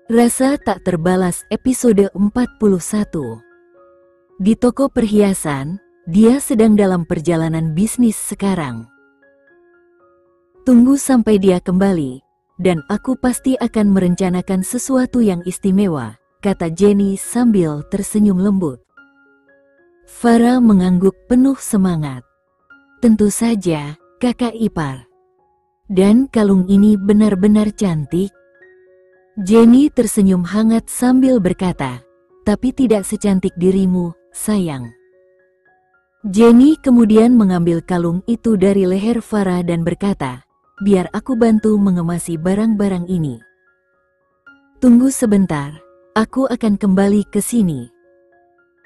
Rasa tak terbalas episode 41. Di toko perhiasan, dia sedang dalam perjalanan bisnis sekarang. Tunggu sampai dia kembali, dan aku pasti akan merencanakan sesuatu yang istimewa, kata Jenny sambil tersenyum lembut. Farah mengangguk penuh semangat. Tentu saja, kakak ipar. Dan kalung ini benar-benar cantik. Jenny tersenyum hangat sambil berkata, tapi tidak secantik dirimu, sayang. Jenny kemudian mengambil kalung itu dari leher Farah dan berkata, biar aku bantu mengemasi barang-barang ini. Tunggu sebentar, aku akan kembali ke sini.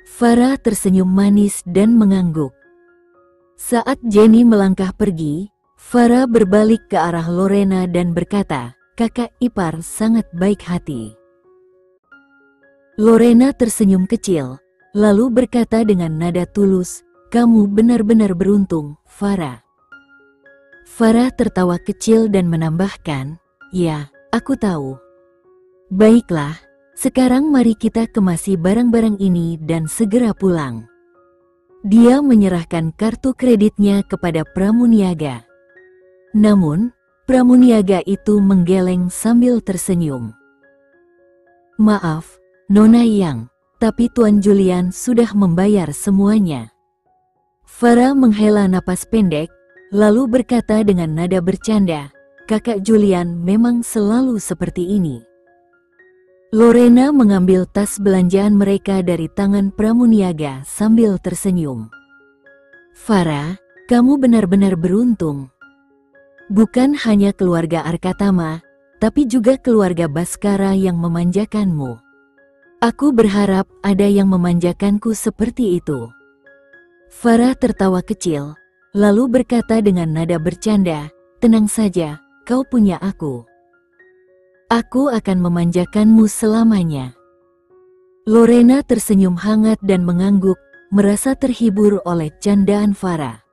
Farah tersenyum manis dan mengangguk. Saat Jenny melangkah pergi, Farah berbalik ke arah Lorena dan berkata, kakak ipar sangat baik hati. Lorena tersenyum kecil, lalu berkata dengan nada tulus, kamu benar-benar beruntung, Farah. Farah tertawa kecil dan menambahkan, ya, aku tahu. Baiklah, sekarang mari kita kemasi barang-barang ini dan segera pulang. Dia menyerahkan kartu kreditnya kepada pramuniaga. Namun, pramuniaga itu menggeleng sambil tersenyum. Maaf, Nona Yang, tapi Tuan Julian sudah membayar semuanya. Farah menghela napas pendek, lalu berkata dengan nada bercanda, kakak Julian memang selalu seperti ini. Lorena mengambil tas belanjaan mereka dari tangan pramuniaga sambil tersenyum. Farah, kamu benar-benar beruntung. Bukan hanya keluarga Arkatama, tapi juga keluarga Baskara yang memanjakanmu. Aku berharap ada yang memanjakanku seperti itu. Farah tertawa kecil, lalu berkata dengan nada bercanda, tenang saja, kau punya aku. Aku akan memanjakanmu selamanya. Lorena tersenyum hangat dan mengangguk, merasa terhibur oleh candaan Farah.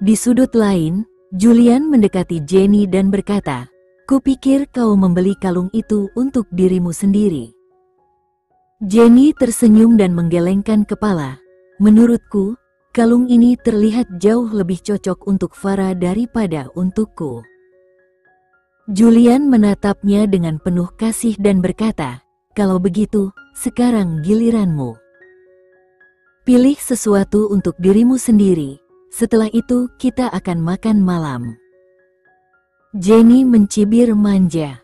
Di sudut lain, Julian mendekati Jenny dan berkata, kupikir kau membeli kalung itu untuk dirimu sendiri. Jenny tersenyum dan menggelengkan kepala. Menurutku, kalung ini terlihat jauh lebih cocok untuk Farah daripada untukku. Julian menatapnya dengan penuh kasih dan berkata, kalau begitu, sekarang giliranmu. Pilih sesuatu untuk dirimu sendiri. Setelah itu kita akan makan malam. Jenny mencibir manja.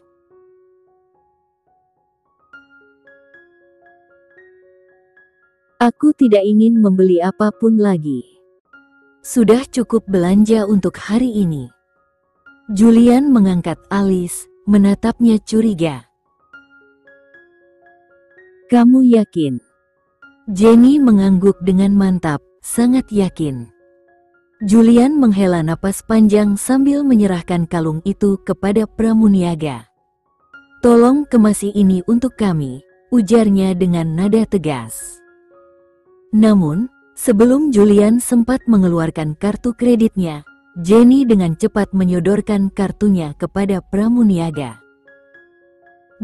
Aku tidak ingin membeli apapun lagi. Sudah cukup belanja untuk hari ini. Julian mengangkat alis, menatapnya curiga. Kamu yakin? Jenny mengangguk dengan mantap, sangat yakin. Julian menghela napas panjang sambil menyerahkan kalung itu kepada pramuniaga. Tolong kemasi ini untuk kami, ujarnya dengan nada tegas. Namun, sebelum Julian sempat mengeluarkan kartu kreditnya, Jenny dengan cepat menyodorkan kartunya kepada pramuniaga.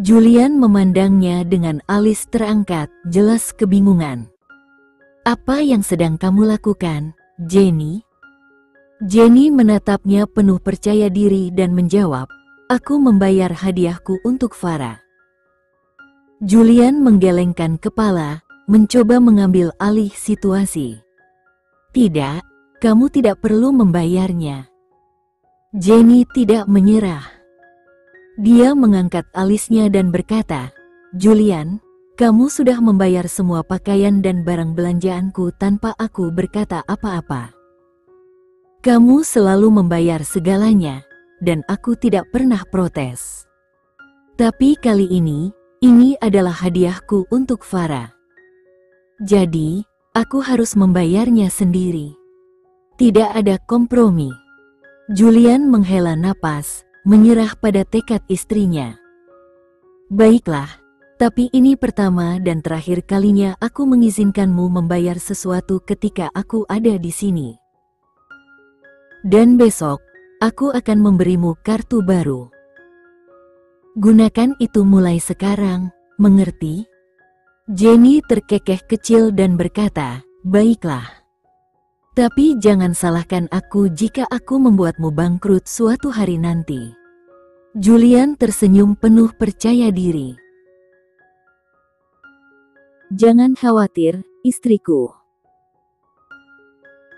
Julian memandangnya dengan alis terangkat, jelas kebingungan. Apa yang sedang kamu lakukan, Jenny? Jenny menatapnya penuh percaya diri dan menjawab, aku membayar hadiahku untuk Farah. Julian menggelengkan kepala, mencoba mengambil alih situasi. Tidak, kamu tidak perlu membayarnya. Jenny tidak menyerah. Dia mengangkat alisnya dan berkata, Julian, kamu sudah membayar semua pakaian dan barang belanjaanku tanpa aku berkata apa-apa. Kamu selalu membayar segalanya, dan aku tidak pernah protes. Tapi kali ini adalah hadiahku untuk Farah. Jadi, aku harus membayarnya sendiri. Tidak ada kompromi. Julian menghela napas, menyerah pada tekad istrinya. Baiklah, tapi ini pertama dan terakhir kalinya aku mengizinkanmu membayar sesuatu ketika aku ada di sini. Dan besok, aku akan memberimu kartu baru. Gunakan itu mulai sekarang, mengerti? Jenny terkekeh kecil dan berkata, baiklah. Tapi jangan salahkan aku jika aku membuatmu bangkrut suatu hari nanti. Julian tersenyum penuh percaya diri. Jangan khawatir, istriku.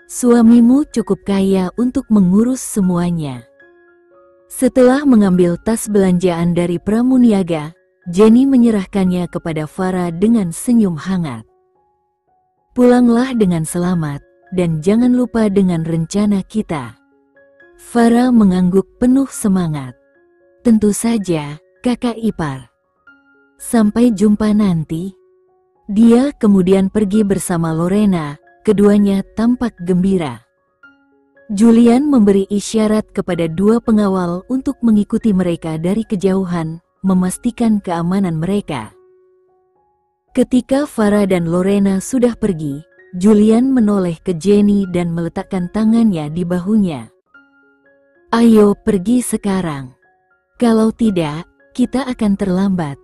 Suamimu cukup kaya untuk mengurus semuanya. Setelah mengambil tas belanjaan dari pramuniaga, Jenny menyerahkannya kepada Farah dengan senyum hangat. Pulanglah dengan selamat, dan jangan lupa dengan rencana kita. Farah mengangguk penuh semangat. Tentu saja, kakak ipar. Sampai jumpa nanti. Dia kemudian pergi bersama Lorena, keduanya tampak gembira. Julian memberi isyarat kepada dua pengawal untuk mengikuti mereka dari kejauhan, memastikan keamanan mereka. Ketika Farah dan Lorena sudah pergi, Julian menoleh ke Jenny dan meletakkan tangannya di bahunya. Ayo pergi sekarang. Kalau tidak, kita akan terlambat.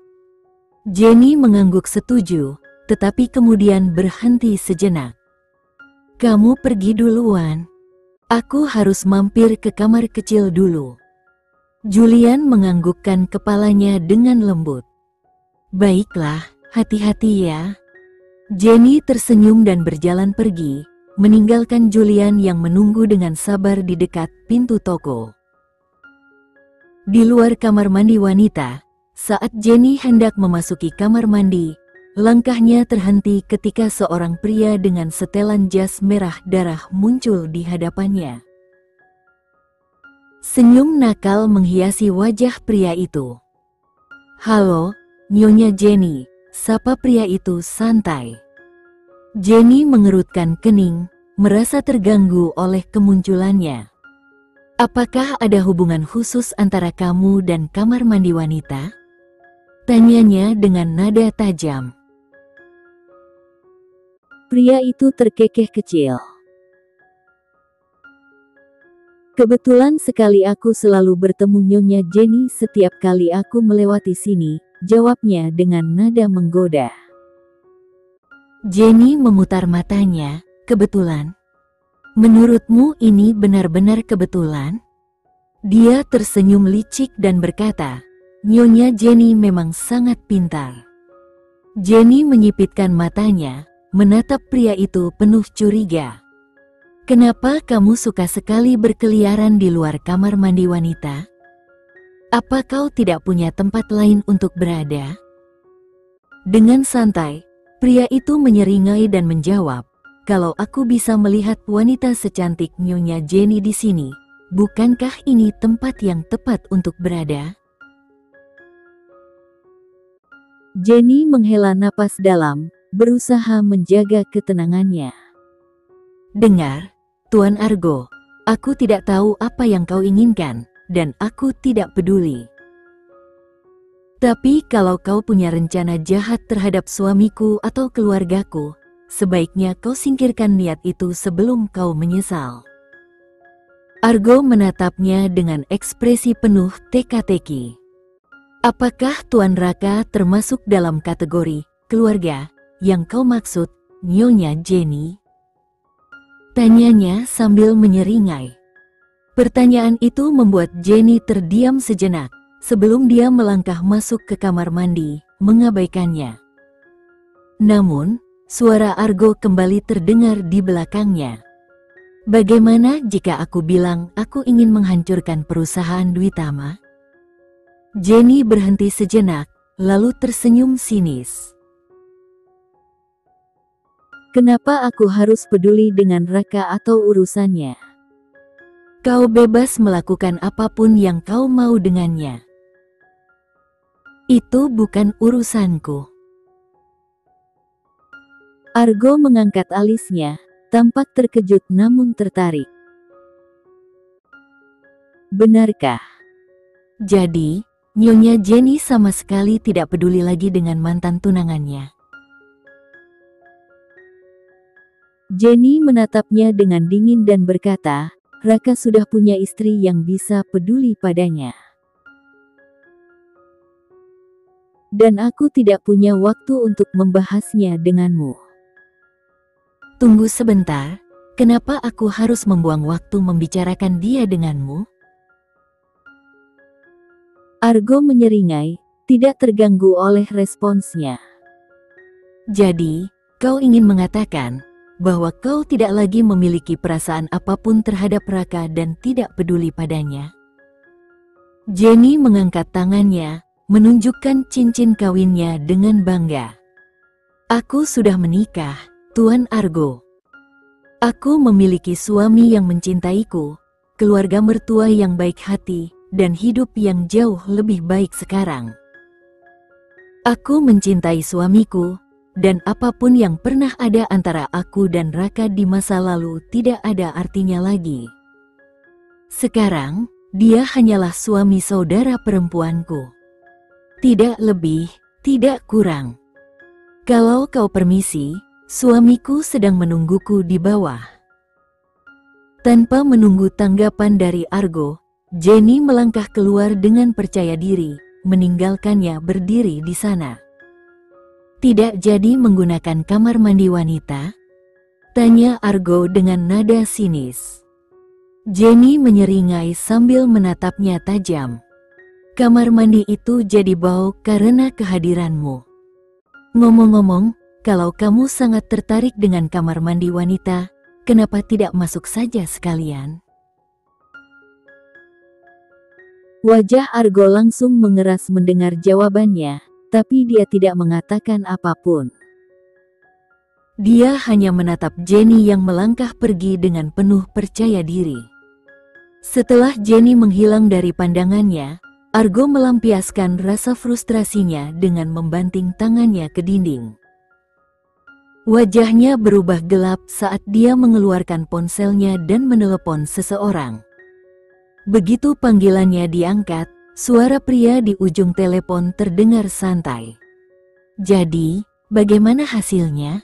Jenny mengangguk setuju, tetapi kemudian berhenti sejenak. Kamu pergi duluan. Aku harus mampir ke kamar kecil dulu. Julian menganggukkan kepalanya dengan lembut. Baiklah, hati-hati ya. Jenny tersenyum dan berjalan pergi, meninggalkan Julian yang menunggu dengan sabar di dekat pintu toko. Di luar kamar mandi wanita, saat Jenny hendak memasuki kamar mandi, langkahnya terhenti ketika seorang pria dengan setelan jas merah darah muncul di hadapannya. Senyum nakal menghiasi wajah pria itu. Halo, Nyonya Jenny, sapa pria itu santai. Jenny mengerutkan kening, merasa terganggu oleh kemunculannya. Apakah ada hubungan khusus antara kamu dan kamar mandi wanita? Tanyanya dengan nada tajam. Pria itu terkekeh kecil. Kebetulan sekali aku selalu bertemu Nyonya Jenny setiap kali aku melewati sini, jawabnya dengan nada menggoda. Jenny memutar matanya, kebetulan. Menurutmu ini benar-benar kebetulan? Dia tersenyum licik dan berkata, Nyonya Jenny memang sangat pintar. Jenny menyipitkan matanya, menatap pria itu penuh curiga. Kenapa kamu suka sekali berkeliaran di luar kamar mandi wanita? Apa kau tidak punya tempat lain untuk berada? Dengan santai, pria itu menyeringai dan menjawab, kalau aku bisa melihat wanita secantik Nyonya Jenny di sini, bukankah ini tempat yang tepat untuk berada? Jenny menghela napas dalam, berusaha menjaga ketenangannya. Dengar, Tuan Argo, aku tidak tahu apa yang kau inginkan, dan aku tidak peduli. Tapi kalau kau punya rencana jahat terhadap suamiku atau keluargaku, sebaiknya kau singkirkan niat itu sebelum kau menyesal. Argo menatapnya dengan ekspresi penuh teka-teki. Apakah Tuan Raka termasuk dalam kategori keluarga yang kau maksud, Nyonya Jenny? Tanyanya sambil menyeringai. Pertanyaan itu membuat Jenny terdiam sejenak, sebelum dia melangkah masuk ke kamar mandi, mengabaikannya. Namun, suara Argo kembali terdengar di belakangnya. Bagaimana jika aku bilang aku ingin menghancurkan perusahaan Dwitama? Jenny berhenti sejenak, lalu tersenyum sinis. Kenapa aku harus peduli dengan Raka atau urusannya? Kau bebas melakukan apapun yang kau mau dengannya. Itu bukan urusanku. Argo mengangkat alisnya, tampak terkejut namun tertarik. Benarkah? Jadi, Nyonya Jenny sama sekali tidak peduli lagi dengan mantan tunangannya. Jenny menatapnya dengan dingin dan berkata, Raka sudah punya istri yang bisa peduli padanya. dan aku tidak punya waktu untuk membahasnya denganmu. Tunggu sebentar, kenapa aku harus membuang waktu membicarakan dia denganmu? Argo menyeringai, tidak terganggu oleh responsnya. Jadi, kau ingin mengatakan bahwa kau tidak lagi memiliki perasaan apapun terhadap Raka dan tidak peduli padanya? Jenny mengangkat tangannya, menunjukkan cincin kawinnya dengan bangga. Aku sudah menikah, Tuan Argo. Aku memiliki suami yang mencintaiku, keluarga mertua yang baik hati, dan hidup yang jauh lebih baik sekarang. Aku mencintai suamiku, dan apapun yang pernah ada antara aku dan Raka di masa lalu tidak ada artinya lagi. Sekarang, dia hanyalah suami saudara perempuanku. Tidak lebih, tidak kurang. Kalau kau permisi, suamiku sedang menungguku di bawah. Tanpa menunggu tanggapan dari Argo, Jenny melangkah keluar dengan percaya diri, meninggalkannya berdiri di sana. Tidak jadi menggunakan kamar mandi wanita? Tanya Argo dengan nada sinis. Jenny menyeringai sambil menatapnya tajam. Kamar mandi itu jadi bau karena kehadiranmu. Ngomong-ngomong, kalau kamu sangat tertarik dengan kamar mandi wanita, kenapa tidak masuk saja sekalian? Wajah Argo langsung mengeras mendengar jawabannya, tapi dia tidak mengatakan apapun. Dia hanya menatap Jenny yang melangkah pergi dengan penuh percaya diri. Setelah Jenny menghilang dari pandangannya, Argo melampiaskan rasa frustrasinya dengan membanting tangannya ke dinding. Wajahnya berubah gelap saat dia mengeluarkan ponselnya dan menelepon seseorang. Begitu panggilannya diangkat, suara pria di ujung telepon terdengar santai. Jadi, bagaimana hasilnya?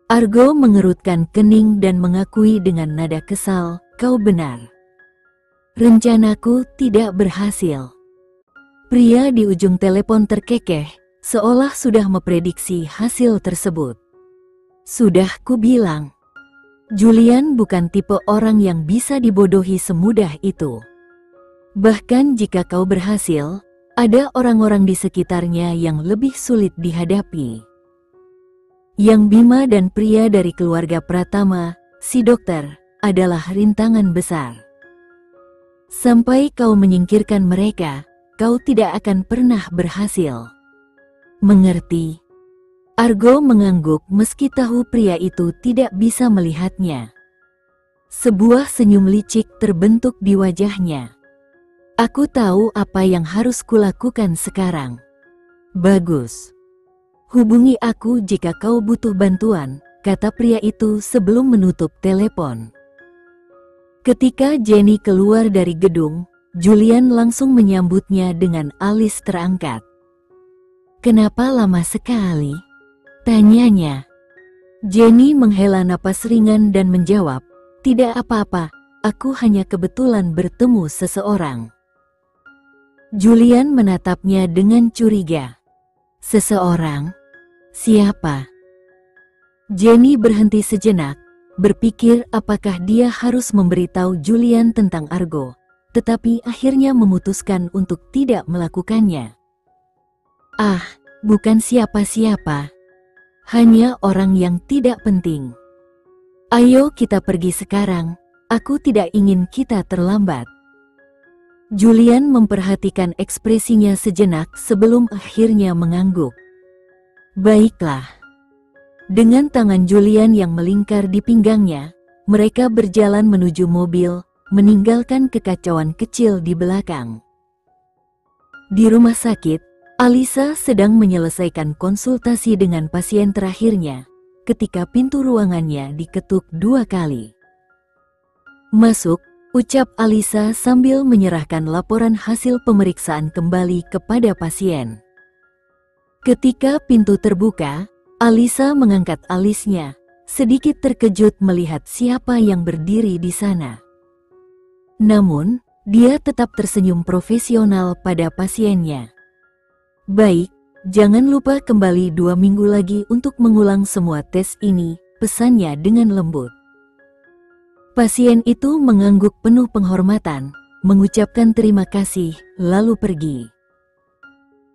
Argo mengerutkan kening dan mengakui dengan nada kesal, kau benar. Rencanaku tidak berhasil. Pria di ujung telepon terkekeh, seolah sudah memprediksi hasil tersebut. Sudah kubilang, Julian bukan tipe orang yang bisa dibodohi semudah itu. Bahkan jika kau berhasil, ada orang-orang di sekitarnya yang lebih sulit dihadapi. Yang Bima dan pria dari keluarga Pratama, si dokter, adalah rintangan besar. Sampai kau menyingkirkan mereka, kau tidak akan pernah berhasil. Mengerti? Argo mengangguk meski tahu pria itu tidak bisa melihatnya. Sebuah senyum licik terbentuk di wajahnya. Aku tahu apa yang harus kulakukan sekarang. Bagus. Hubungi aku jika kau butuh bantuan, kata pria itu sebelum menutup telepon. Ketika Jenny keluar dari gedung, Julian langsung menyambutnya dengan alis terangkat. Kenapa lama sekali? Tanyanya. Jenny menghela napas ringan dan menjawab, tidak apa-apa, aku hanya kebetulan bertemu seseorang. Julian menatapnya dengan curiga. Seseorang? Siapa? Jenny berhenti sejenak, berpikir apakah dia harus memberitahu Julian tentang Argo, tetapi akhirnya memutuskan untuk tidak melakukannya. Ah, bukan siapa-siapa. Hanya orang yang tidak penting. Ayo kita pergi sekarang, aku tidak ingin kita terlambat. Julian memperhatikan ekspresinya sejenak sebelum akhirnya mengangguk. Baiklah. Dengan tangan Julian yang melingkar di pinggangnya, mereka berjalan menuju mobil, meninggalkan kekacauan kecil di belakang. Di rumah sakit, Alisa sedang menyelesaikan konsultasi dengan pasien terakhirnya, ketika pintu ruangannya diketuk 2 kali. Masuk, ucap Alisa sambil menyerahkan laporan hasil pemeriksaan kembali kepada pasien. Ketika pintu terbuka, Alisa mengangkat alisnya, sedikit terkejut melihat siapa yang berdiri di sana. Namun, dia tetap tersenyum profesional pada pasiennya. Baik, Jangan lupa kembali 2 minggu lagi untuk mengulang semua tes ini, pesannya dengan lembut. Pasien itu mengangguk penuh penghormatan, mengucapkan terima kasih, lalu pergi.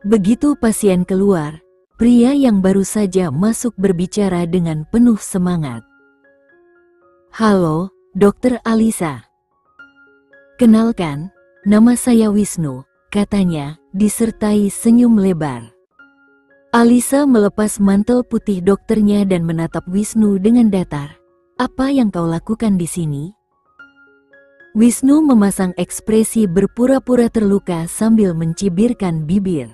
Begitu pasien keluar, pria yang baru saja masuk berbicara dengan penuh semangat. "Halo, Dokter Alisa. Kenalkan, nama saya Wisnu," katanya, disertai senyum lebar. Alisa melepas mantel putih dokternya dan menatap Wisnu dengan datar. "Apa yang kau lakukan di sini?" Wisnu memasang ekspresi berpura-pura terluka sambil mencibirkan bibir.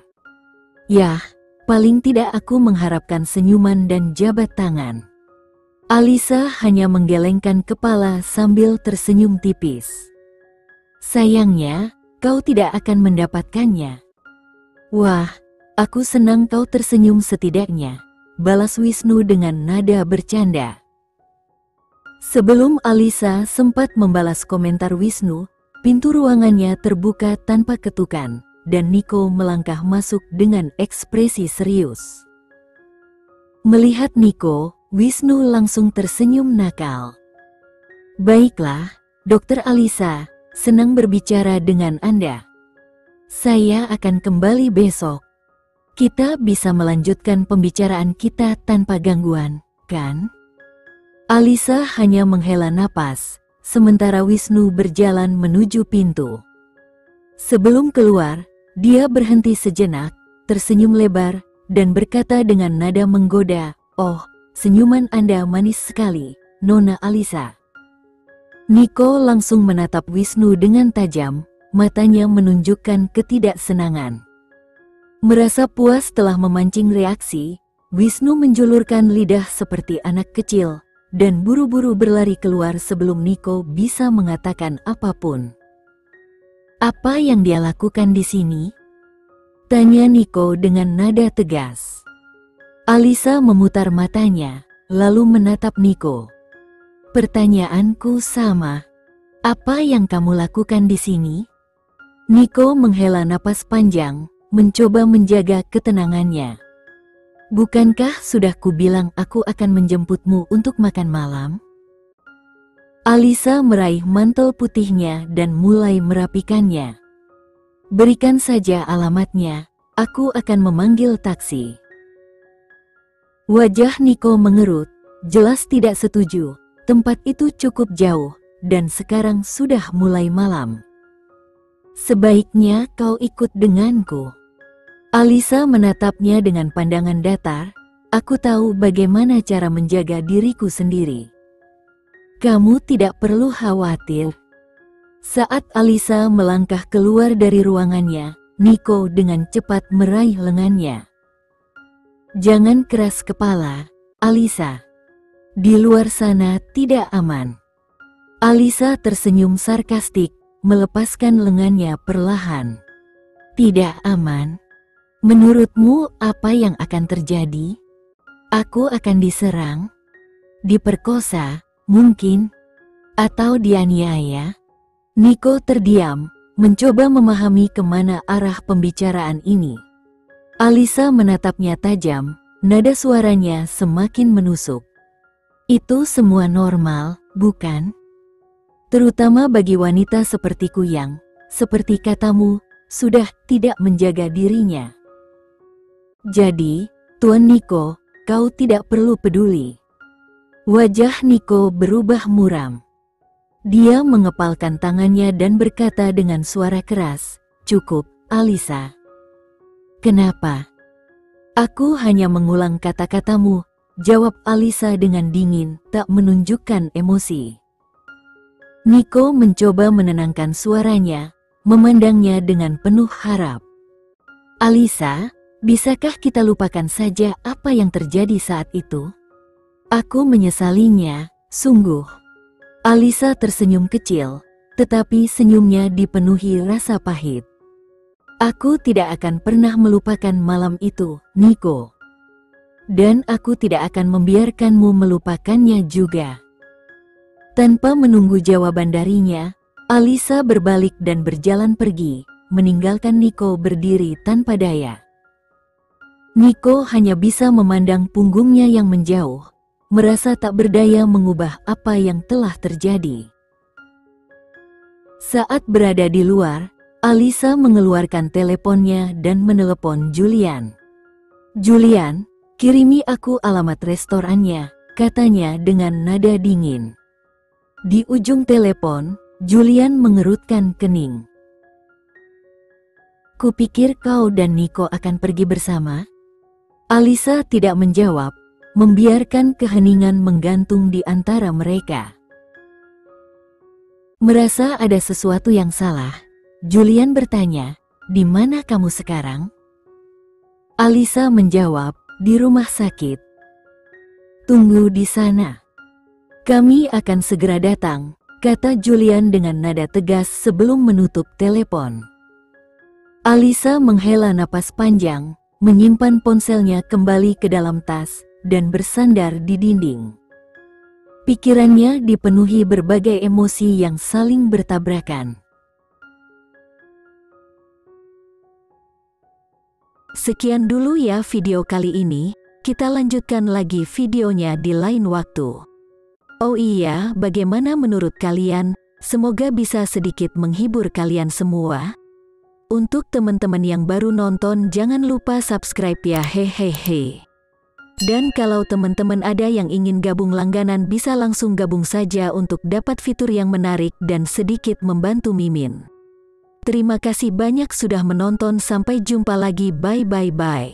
"Yah, paling tidak aku mengharapkan senyuman dan jabat tangan." Alisa hanya menggelengkan kepala sambil tersenyum tipis. "Sayangnya, kau tidak akan mendapatkannya." "Wah, aku senang kau tersenyum setidaknya," balas Wisnu dengan nada bercanda. Sebelum Alisa sempat membalas komentar Wisnu, pintu ruangannya terbuka tanpa ketukan, dan Niko melangkah masuk dengan ekspresi serius. Melihat Niko, Wisnu langsung tersenyum nakal. "Baiklah, Dokter Alisa, senang berbicara dengan Anda. Saya akan kembali besok. Kita bisa melanjutkan pembicaraan kita tanpa gangguan, kan?" Alisa hanya menghela napas, sementara Wisnu berjalan menuju pintu. Sebelum keluar, dia berhenti sejenak, tersenyum lebar, dan berkata dengan nada menggoda, "Oh, senyuman Anda manis sekali, Nona Alisa." Niko langsung menatap Wisnu dengan tajam, matanya menunjukkan ketidaksenangan. Merasa puas telah memancing reaksi, Wisnu menjulurkan lidah seperti anak kecil, dan buru-buru berlari keluar sebelum Niko bisa mengatakan apapun. "Apa yang dia lakukan di sini?" tanya Niko dengan nada tegas. Alisa memutar matanya, lalu menatap Niko. "Pertanyaanku sama. Apa yang kamu lakukan di sini?" Niko menghela napas panjang, mencoba menjaga ketenangannya. "Bukankah sudah kubilang aku akan menjemputmu untuk makan malam?" Alisa meraih mantel putihnya dan mulai merapikannya. "Berikan saja alamatnya, aku akan memanggil taksi." Wajah Niko mengerut, jelas tidak setuju. Tempat itu cukup jauh, dan sekarang sudah mulai malam. "Sebaiknya kau ikut denganku." Alisa menatapnya dengan pandangan datar. "Aku tahu bagaimana cara menjaga diriku sendiri. Kamu tidak perlu khawatir." Saat Alisa melangkah keluar dari ruangannya, Niko dengan cepat meraih lengannya. "Jangan keras kepala, Alisa. Di luar sana tidak aman." Alisa tersenyum sarkastik, melepaskan lengannya perlahan. "Tidak aman? Menurutmu apa yang akan terjadi? Aku akan diserang? Diperkosa, mungkin? Atau dianiaya?" Niko terdiam, mencoba memahami kemana arah pembicaraan ini. Alisa menatapnya tajam, nada suaranya semakin menusuk. "Itu semua normal, bukan? Terutama bagi wanita sepertiku yang, seperti katamu, sudah tidak menjaga dirinya. Jadi, Tuan Niko, kau tidak perlu peduli." Wajah Niko berubah muram. Dia mengepalkan tangannya dan berkata dengan suara keras, "Cukup, Alisa." "Kenapa?" "Aku hanya mengulang kata-katamu," jawab Alisa dengan dingin, tak menunjukkan emosi. Niko mencoba menenangkan suaranya, memandangnya dengan penuh harap. "Alisa, bisakah kita lupakan saja apa yang terjadi saat itu? Aku menyesalinya, sungguh." Alisa tersenyum kecil, tetapi senyumnya dipenuhi rasa pahit. "Aku tidak akan pernah melupakan malam itu, Niko. Dan aku tidak akan membiarkanmu melupakannya juga." Tanpa menunggu jawaban darinya, Alisa berbalik dan berjalan pergi, meninggalkan Niko berdiri tanpa daya. Niko hanya bisa memandang punggungnya yang menjauh, merasa tak berdaya mengubah apa yang telah terjadi. Saat berada di luar, Alisa mengeluarkan teleponnya dan menelepon Julian. "Julian, kirimi aku alamat restorannya," katanya dengan nada dingin. Di ujung telepon, Julian mengerutkan kening. "Kupikir kau dan Niko akan pergi bersama?" Alisa tidak menjawab, membiarkan keheningan menggantung di antara mereka. Merasa ada sesuatu yang salah, Julian bertanya, "Di mana kamu sekarang?" Alisa menjawab, "Di rumah sakit." "Tunggu di sana. Kami akan segera datang," kata Julian dengan nada tegas sebelum menutup telepon. Alisa menghela napas panjang, menyimpan ponselnya kembali ke dalam tas, dan bersandar di dinding. Pikirannya dipenuhi berbagai emosi yang saling bertabrakan. Sekian dulu ya video kali ini, kita lanjutkan lagi videonya di lain waktu. Oh iya, bagaimana menurut kalian? Semoga bisa sedikit menghibur kalian semua. Untuk teman-teman yang baru nonton, jangan lupa subscribe ya, hehehe. Dan kalau teman-teman ada yang ingin gabung langganan, bisa langsung gabung saja untuk dapat fitur yang menarik dan sedikit membantu Mimin. Terima kasih banyak sudah menonton, sampai jumpa lagi, bye.